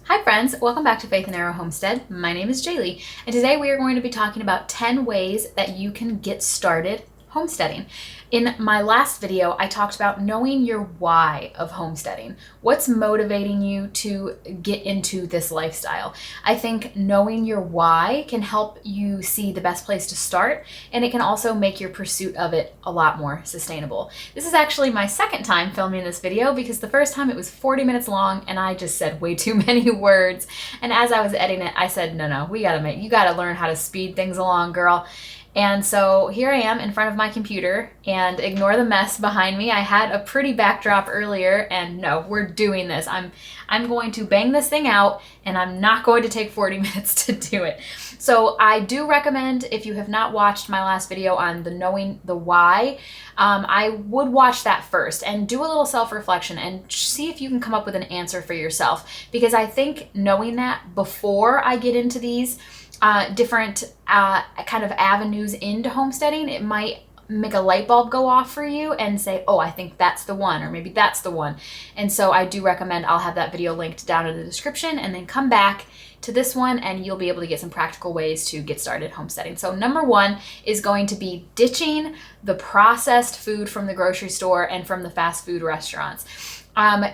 Hi friends, welcome back to Faith and Arrow Homestead. My name is Jaylee, and today we are going to be talking about 10 ways that you can get started homesteading. In my last video, I talked about knowing your why of homesteading. What's motivating you to get into this lifestyle? I think knowing your why can help you see the best place to start, and it can also make your pursuit of it a lot more sustainable. This is actually my second time filming this video because the first time it was 40 minutes long and I just said way too many words. And as I was editing it, I said, no, you gotta learn how to speed things along, girl. And so here I am in front of my computer, and ignore the mess behind me. I had a pretty backdrop earlier, and no, we're doing this. I'm going to bang this thing out, and I'm not going to take 40 minutes to do it. So I do recommend, if you have not watched my last video on the knowing the why, I would watch that first and do a little self-reflection and see if you can come up with an answer for yourself. Because I think knowing that before I get into these different kind of avenues into homesteading, it might make a light bulb go off for you and say, oh, I think that's the one, or maybe that's the one. And so I do recommend, I'll have that video linked down in the description, and then come back to this one and you'll be able to get some practical ways to get started homesteading. So number one is going to be ditching the processed food from the grocery store and from the fast food restaurants.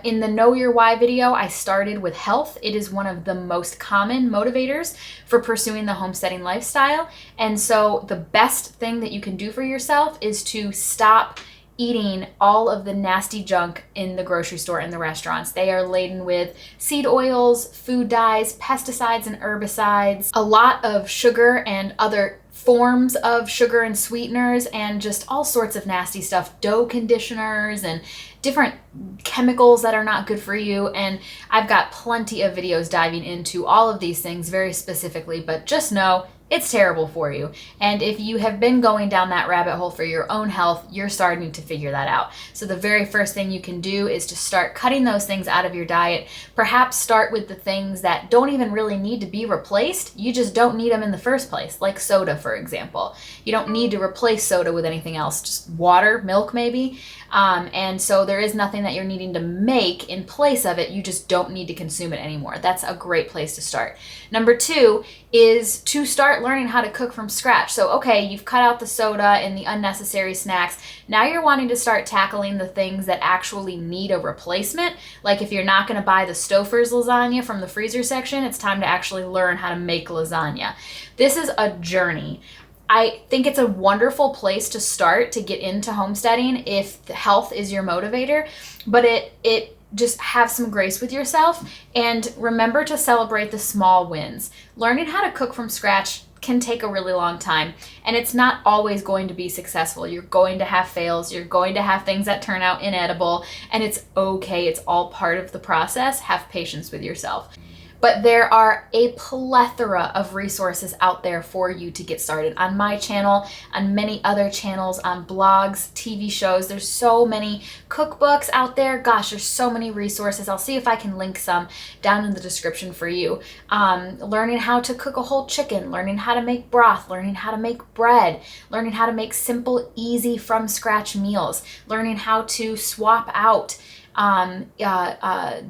In the Know Your Why video, I started with health. It is one of the most common motivators for pursuing the homesteading lifestyle. And so the best thing that you can do for yourself is to stop eating all of the nasty junk in the grocery store and the restaurants. They are laden with seed oils, food dyes, pesticides and herbicides, a lot of sugar and other forms of sugar and sweeteners, and just all sorts of nasty stuff, dough conditioners and different chemicals that are not good for you. And I've got plenty of videos diving into all of these things very specifically, but just know it's terrible for you. And if you have been going down that rabbit hole for your own health, you're starting to figure that out. So the very first thing you can do is to start cutting those things out of your diet. Perhaps start with the things that don't even really need to be replaced. You just don't need them in the first place, like soda, for example. You don't need to replace soda with anything else, just water, milk maybe. And so there is nothing that you're needing to make in place of it. You just don't need to consume it anymore. That's a great place to start. Number two is to start learning how to cook from scratch. So, okay, you've cut out the soda and the unnecessary snacks. Now you're wanting to start tackling the things that actually need a replacement. Like if you're not going to buy the Stouffer's lasagna from the freezer section, it's time to actually learn how to make lasagna. This is a journey. I think it's a wonderful place to start to get into homesteading if health is your motivator, but it just have some grace with yourself and remember to celebrate the small wins. Learning how to cook from scratch can take a really long time, and it's not always going to be successful. You're going to have fails, you're going to have things that turn out inedible, and it's okay. It's all part of the process. Have patience with yourself. But there are a plethora of resources out there for you to get started. On my channel, on many other channels, on blogs, TV shows, there's so many cookbooks out there. Gosh, there's so many resources. I'll see if I can link some down in the description for you. Learning how to cook a whole chicken, learning how to make broth, learning how to make bread, learning how to make simple, easy, from scratch meals, learning how to swap out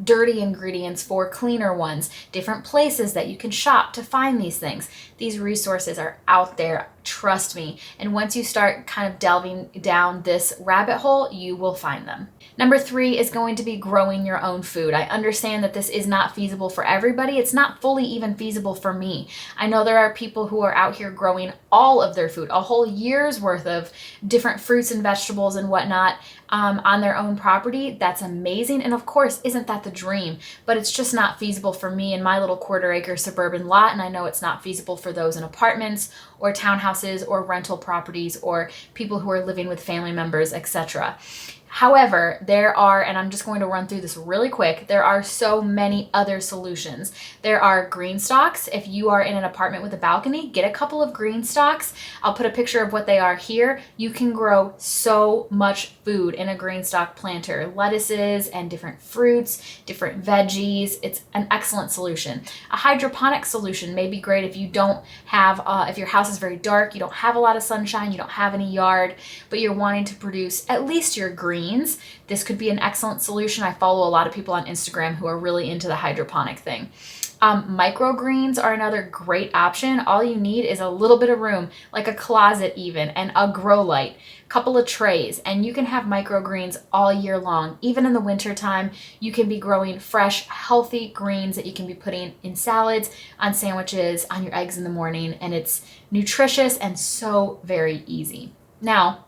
dirty ingredients for cleaner ones, different places that you can shop to find these things. These resources are out there, trust me. And once you start kind of delving down this rabbit hole, you will find them. Number three is going to be growing your own food. I understand that this is not feasible for everybody. It's not fully even feasible for me. I know there are people who are out here growing all of their food, a whole year's worth of different fruits and vegetables and whatnot on their own property. That's amazing. And of course, isn't that the dream? But it's just not feasible for me in my little quarter-acre suburban lot. And I know it's not feasible for those in apartments or townhouses or rental properties or people who are living with family members, etc. However, there are, and I'm just going to run through this really quick, there are so many other solutions. There are green stalks. If you are in an apartment with a balcony, get a couple of green stalks. I'll put a picture of what they are here. You can grow so much food in a green stalk planter. Lettuces and different fruits, different veggies. It's an excellent solution. A hydroponic solution may be great if you don't have, if your house is very dark, you don't have a lot of sunshine, you don't have any yard, but you're wanting to produce at least your green greens, this could be an excellent solution. I follow a lot of people on Instagram who are really into the hydroponic thing. Microgreens are another great option. All you need is a little bit of room, like a closet even, and a grow light, a couple of trays, and you can have microgreens all year long. Even in the winter time, you can be growing fresh, healthy greens that you can be putting in salads, on sandwiches, on your eggs in the morning, and it's nutritious and so very easy. Now,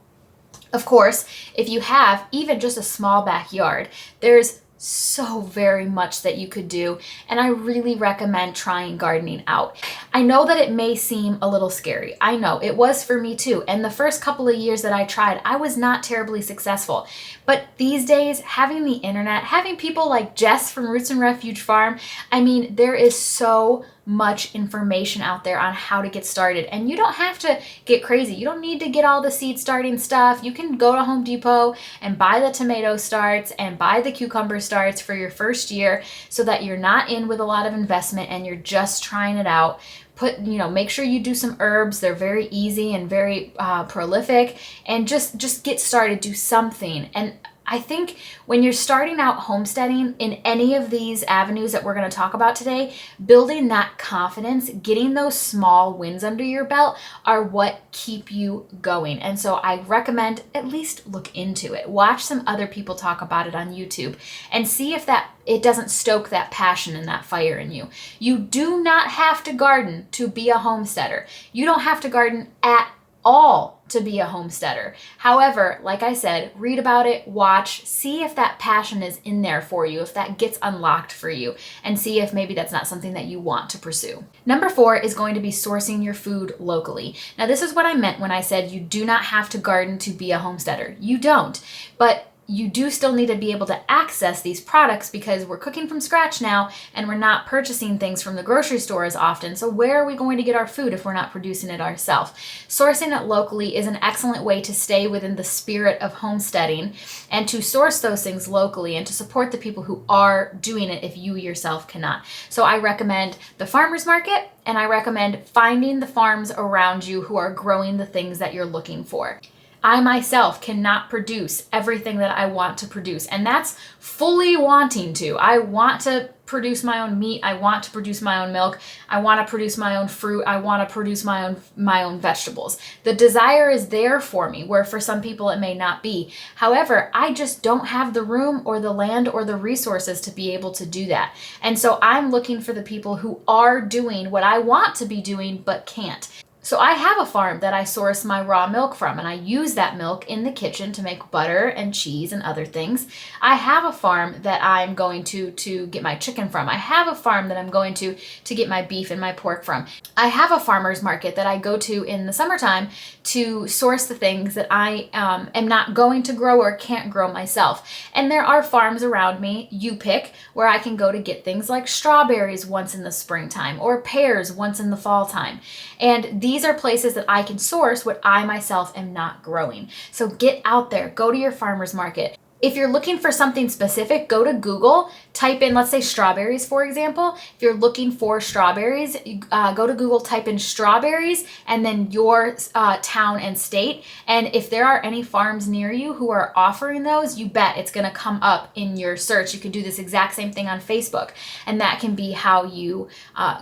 of course, if you have even just a small backyard, there's so very much that you could do, and I really recommend trying gardening out. I know that it may seem a little scary. I know it was for me too, and the first couple of years that I tried, I was not terribly successful. But these days, having the internet, having people like Jess from Roots and Refuge Farm, I mean, there is so much information out there on how to get started, and you don't have to get crazy. You don't need to get all the seed starting stuff. You can go to Home Depot and buy the tomato starts and buy the cucumber starts for your first year, so that you're not in with a lot of investment and you're just trying it out. Make sure you do some herbs. They're very easy and very prolific, and just get started, do something. And I think when you're starting out homesteading in any of these avenues that we're going to talk about today, building that confidence, getting those small wins under your belt are what keep you going. And so I recommend at least look into it. Watch some other people talk about it on YouTube and see if it doesn't stoke that passion and that fire in you. You do not have to garden to be a homesteader. You don't have to garden at all to be a homesteader. However, like I said, read about it, watch, see if that passion is in there for you, if that gets unlocked for you, and see if maybe that's not something that you want to pursue. Number 4 is going to be sourcing your food locally. Now, this is what I meant when I said you do not have to garden to be a homesteader. You don't, but you do still need to be able to access these products, because we're cooking from scratch now and we're not purchasing things from the grocery store as often. So where are we going to get our food if we're not producing it ourselves? Sourcing it locally is an excellent way to stay within the spirit of homesteading and to source those things locally and to support the people who are doing it if you yourself cannot. So I recommend the farmers market, and I recommend finding the farms around you who are growing the things that you're looking for. I myself cannot produce everything that I want to produce, and that's fully wanting to. I want to produce my own meat. I want to produce my own milk. I want to produce my own fruit. I want to produce my own vegetables. The desire is there for me, where for some people it may not be. However, I just don't have the room or the land or the resources to be able to do that. And so I'm looking for the people who are doing what I want to be doing but can't. So I have a farm that I source my raw milk from, and I use that milk in the kitchen to make butter and cheese and other things. I have a farm that I'm going to get my chicken from. I have a farm that I'm going to get my beef and my pork from. I have a farmer's market that I go to in the summertime to source the things that I am not going to grow or can't grow myself. And there are farms around me, you pick, where I can go to get things like strawberries once in the springtime or pears once in the fall time. And these are places that I can source what I myself am not growing. So get out there, go to your farmer's market. If you're looking for something specific, go to Google, type in, let's say strawberries, for example. If you're looking for strawberries, go to Google, type in strawberries, and then your town and state. And if there are any farms near you who are offering those, you bet it's going to come up in your search. You can do this exact same thing on Facebook. And that can be how you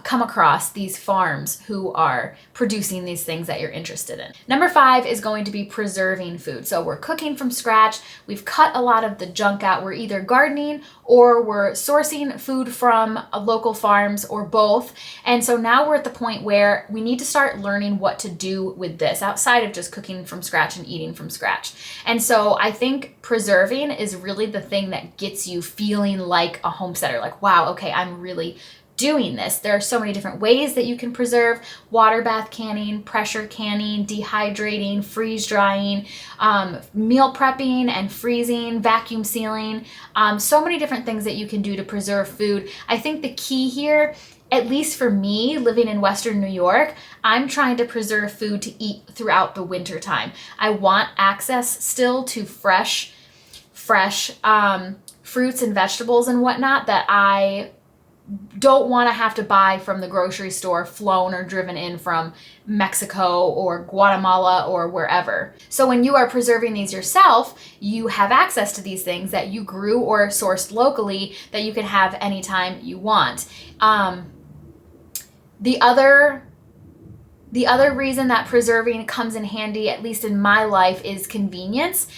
come across these farms who are producing these things that you're interested in. Number 5 is going to be preserving food. So we're cooking from scratch. We've cut a lot of the junk out. We're either gardening or we're sourcing food from local farms or both. And so now we're at the point where we need to start learning what to do with this outside of just cooking from scratch and eating from scratch. And so I think preserving is really the thing that gets you feeling like a homesteader, like, wow, okay, I'm really doing this. There are so many different ways that you can preserve: water bath canning, pressure canning, dehydrating, freeze drying, meal prepping and freezing, vacuum sealing, so many different things that you can do to preserve food. I think the key here, at least for me, living in Western New York, I'm trying to preserve food to eat throughout the winter time. I want access still to fresh fruits and vegetables and whatnot that I don't want to have to buy from the grocery store, flown or driven in from Mexico or Guatemala or wherever. So when you are preserving these yourself, you have access to these things that you grew or sourced locally that you can have anytime you want. The other reason that preserving comes in handy, at least in my life, is convenience.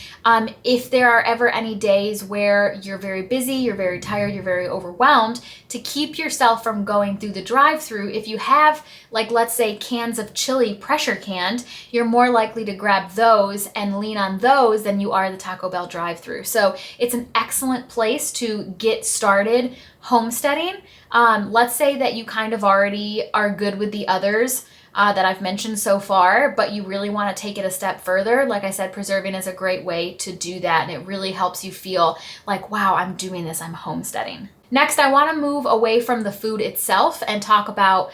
If there are ever any days where you're very busy, you're very tired, you're very overwhelmed, to keep yourself from going through the drive-through, if you have, like, let's say cans of chili pressure canned, you're more likely to grab those and lean on those than you are the Taco Bell drive-through. So it's an excellent place to get started homesteading. Let's say that you kind of already are good with the others that I've mentioned so far, but you really want to take it a step further. Like I said, preserving is a great way to do that, and it really helps you feel like, wow, I'm doing this, I'm homesteading. Next, I want to move away from the food itself and talk about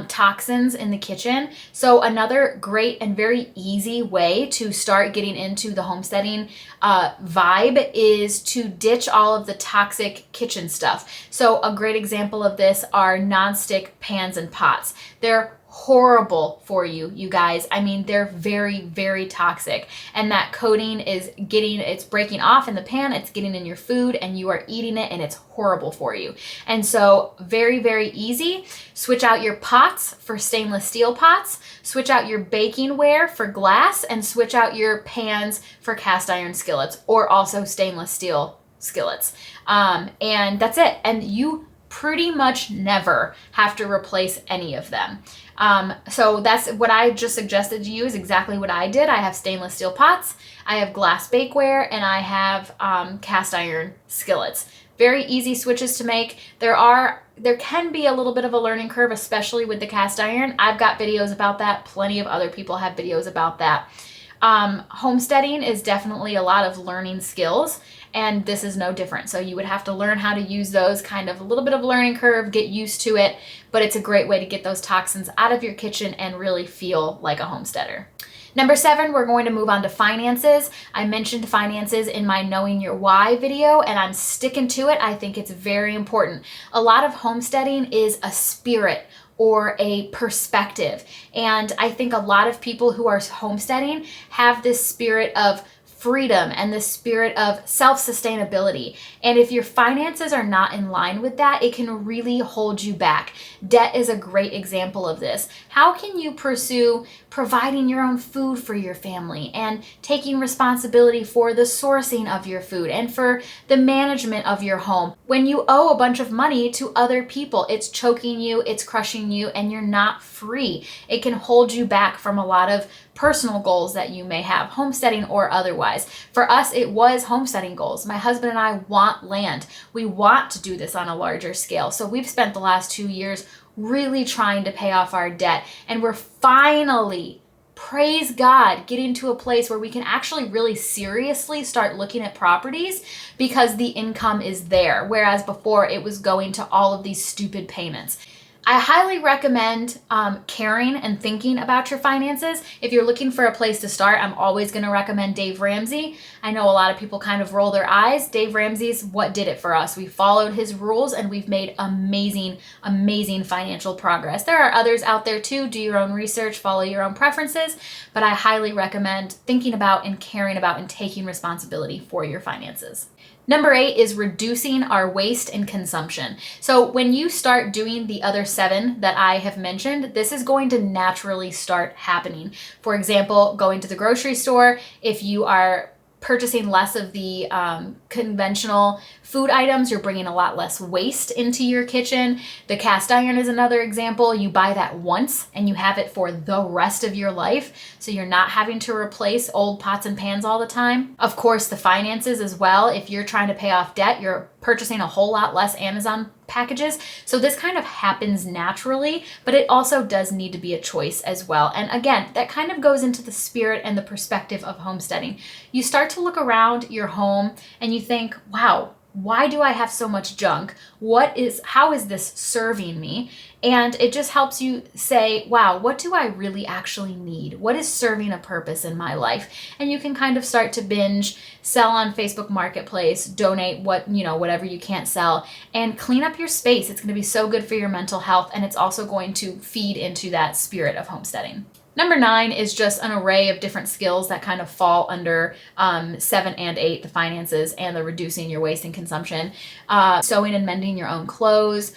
toxins in the kitchen. So another great and very easy way to start getting into the homesteading vibe is to ditch all of the toxic kitchen stuff. So a great example of this are nonstick pans and pots. They're horrible for you, you guys. I mean, they're very, very toxic. And that coating is it's breaking off in the pan, it's getting in your food, and you are eating it, and it's horrible for you. And so very, very easy. Switch out your pots for stainless steel pots, switch out your baking ware for glass, and switch out your pans for cast iron skillets, or also stainless steel skillets. And that's it. And you pretty much never have to replace any of them. So that's what I just suggested to you, is exactly what I did. I have stainless steel pots, I have glass bakeware, and I have cast iron skillets. Very easy switches to make. There can be a little bit of a learning curve, especially with the cast iron. I've got videos about that. Plenty of other people have videos about that. Homesteading is definitely a lot of learning skills, and this is no different. So you would have to learn how to use those, kind of a little bit of a learning curve, get used to it, but it's a great way to get those toxins out of your kitchen and really feel like a homesteader. Number 7, we're going to move on to finances. I mentioned finances in my Knowing Your Why video, and I'm sticking to it. I think it's very important. A lot of homesteading is a spirit or a perspective. And I think a lot of people who are homesteading have this spirit of freedom and the spirit of self-sustainability. And if your finances are not in line with that, it can really hold you back. Debt is a great example of this. How can you pursue providing your own food for your family and taking responsibility for the sourcing of your food and for the management of your home when you owe a bunch of money to other people? It's choking you, it's crushing you, and you're not free. It can hold you back from a lot of personal goals that you may have, homesteading or otherwise. For us, it was homesteading goals. My husband and I want land. We want to do this on a larger scale. So we've spent the last 2 years really trying to pay off our debt. And we're finally, praise God, getting to a place where we can actually really seriously start looking at properties because the income is there. Whereas before it was going to all of these stupid payments. I highly recommend caring and thinking about your finances. If you're looking for a place to start, I'm always going to recommend Dave Ramsey. I know a lot of people kind of roll their eyes. Dave Ramsey's what did it for us. We followed his rules and we've made amazing, amazing financial progress. There are others out there too. Do your own research, follow your own preferences, but I highly recommend thinking about and caring about and taking responsibility for your finances. Number 8 is reducing our waste and consumption. So when you start doing the other 7 that I have mentioned, this is going to naturally start happening. For example, going to the grocery store, if you are purchasing less of the conventional food items, you're bringing a lot less waste into your kitchen. The cast iron is another example. You buy that once and you have it for the rest of your life. So you're not having to replace old pots and pans all the time. Of course, the finances as well. If you're trying to pay off debt, you're purchasing a whole lot less Amazon packages. So this kind of happens naturally, but it also does need to be a choice as well. And again, that kind of goes into the spirit and the perspective of homesteading. You start to look around your home and you think, wow, Why do I have so much junk? How is this serving me? And it just helps you say, wow, what do I really actually need? What is serving a purpose in my life? And you can kind of start to binge, sell on Facebook Marketplace, donate whatever you can't sell, and clean up your space. It's going to be so good for your mental health, and it's also going to feed into that spirit of homesteading. Number 9 is just an array of different skills that kind of fall under 7 and 8, the finances and the reducing your waste and consumption. Sewing and mending your own clothes,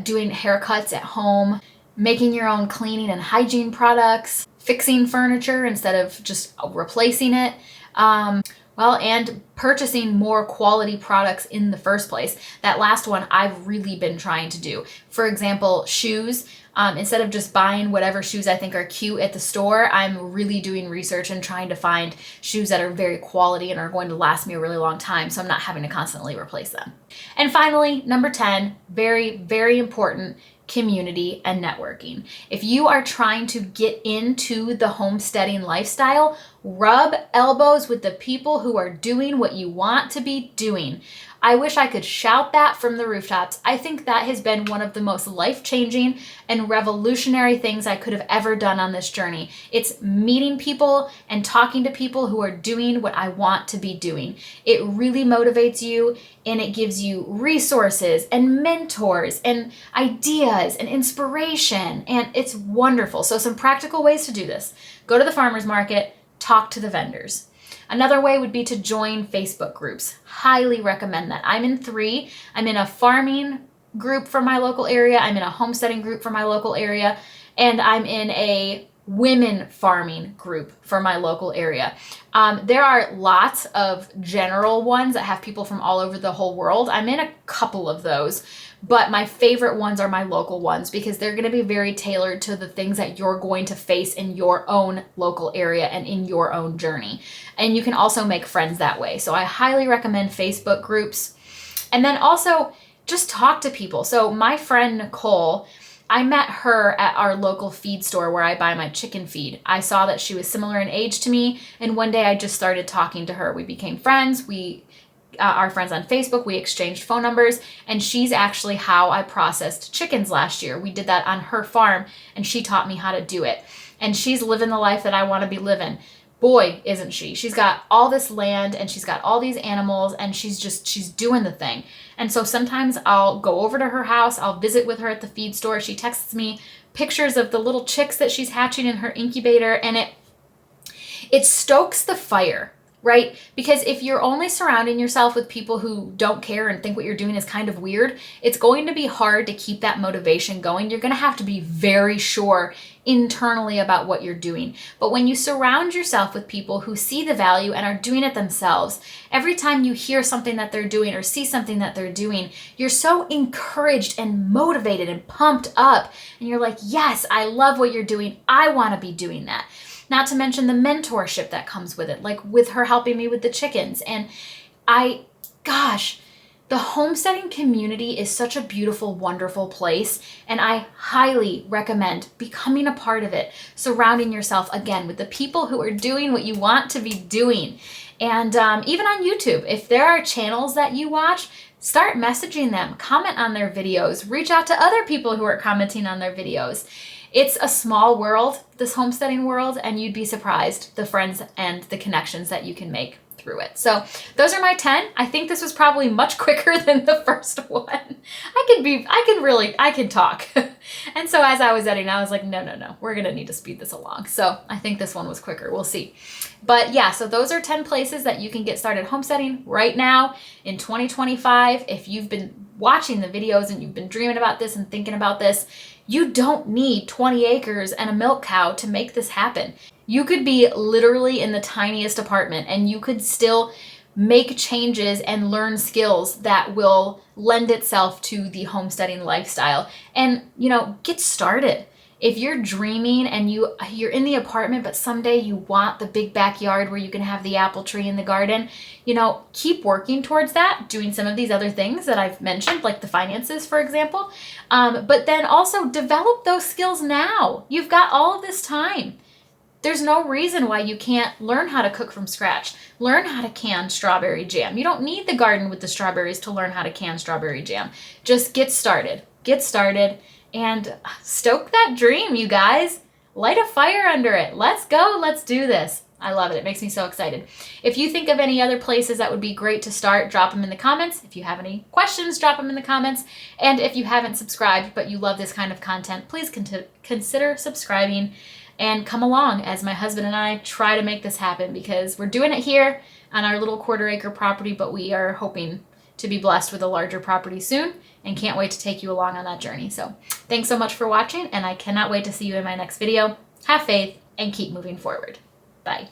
doing haircuts at home, making your own cleaning and hygiene products, fixing furniture instead of just replacing it. And purchasing more quality products in the first place. That last one I've really been trying to do. For example, shoes. Instead of just buying whatever shoes I think are cute at the store, I'm really doing research and trying to find shoes that are very quality and are going to last me a really long time, so I'm not having to constantly replace them. And finally, number 10, very, very important, community and networking. If you are trying to get into the homesteading lifestyle, rub elbows with the people who are doing what you want to be doing. I wish I could shout that from the rooftops. I think that has been one of the most life-changing and revolutionary things I could have ever done on this journey. It's meeting people and talking to people who are doing what I want to be doing. It really motivates you, and it gives you resources and mentors and ideas and inspiration, and it's wonderful. So some practical ways to do this. Go to the farmer's market, talk to the vendors. Another way would be to join Facebook groups. Highly recommend that. I'm in 3. I'm in a farming group for my local area. I'm in a homesteading group for my local area. And I'm in a women farming group for my local area. There are lots of general ones that have people from all over the whole world. I'm in a couple of those, but my favorite ones are my local ones because they're going to be very tailored to the things that you're going to face in your own local area and in your own journey. And you can also make friends that way. So I highly recommend Facebook groups. And then also just talk to people. So my friend Nicole, I met her at our local feed store where I buy my chicken feed. I saw that she was similar in age to me, and one day I just started talking to her. We became friends. We are friends on Facebook. We exchanged phone numbers, and she's actually how I processed chickens last year. We did that on her farm, and she taught me how to do it. And she's living the life that I want to be living. Boy, isn't she? She's got all this land and she's got all these animals and she's doing the thing. And so sometimes I'll go over to her house, I'll visit with her at the feed store. She texts me pictures of the little chicks that she's hatching in her incubator, and it stokes the fire, right? Because if you're only surrounding yourself with people who don't care and think what you're doing is kind of weird, it's going to be hard to keep that motivation going. You're going to have to be very sure internally about what you're doing. But when you surround yourself with people who see the value and are doing it themselves, every time you hear something that they're doing or see something that they're doing, you're so encouraged and motivated and pumped up. And you're like, yes, I love what you're doing. I want to be doing that. Not to mention the mentorship that comes with it, like with her helping me with the chickens. And the homesteading community is such a beautiful, wonderful place. And I highly recommend becoming a part of it, surrounding yourself again with the people who are doing what you want to be doing. And even on YouTube, if there are channels that you watch, start messaging them, comment on their videos, reach out to other people who are commenting on their videos. It's a small world, this homesteading world, and you'd be surprised the friends and the connections that you can make through it. So those are my 10. I think this was probably much quicker than the first one. I can talk. And so as I was editing, I was like, no, we're going to need to speed this along. So I think this one was quicker. We'll see. But yeah, so those are 10 places that you can get started homesteading right now in 2025. If you've been watching the videos and you've been dreaming about this and thinking about this, you don't need 20 acres and a milk cow to make this happen. You could be literally in the tiniest apartment and you could still make changes and learn skills that will lend itself to the homesteading lifestyle. And, get started. If you're dreaming and you're in the apartment, but someday you want the big backyard where you can have the apple tree in the garden, keep working towards that, doing some of these other things that I've mentioned, like the finances, for example. But then also develop those skills now. You've got all of this time. There's no reason why you can't learn how to cook from scratch. Learn how to can strawberry jam. You don't need the garden with the strawberries to learn how to can strawberry jam. Just get started. Get started and stoke that dream, you guys. Light a fire under it. Let's go. Let's do this. I love it. It makes me so excited. If you think of any other places that would be great to start, drop them in the comments. If you have any questions, drop them in the comments. And if you haven't subscribed, but you love this kind of content, please consider subscribing and come along as my husband and I try to make this happen, because we're doing it here on our little 1/4 acre property, but we are hoping to be blessed with a larger property soon and can't wait to take you along on that journey. So thanks so much for watching, and I cannot wait to see you in my next video. Have faith and keep moving forward. Bye.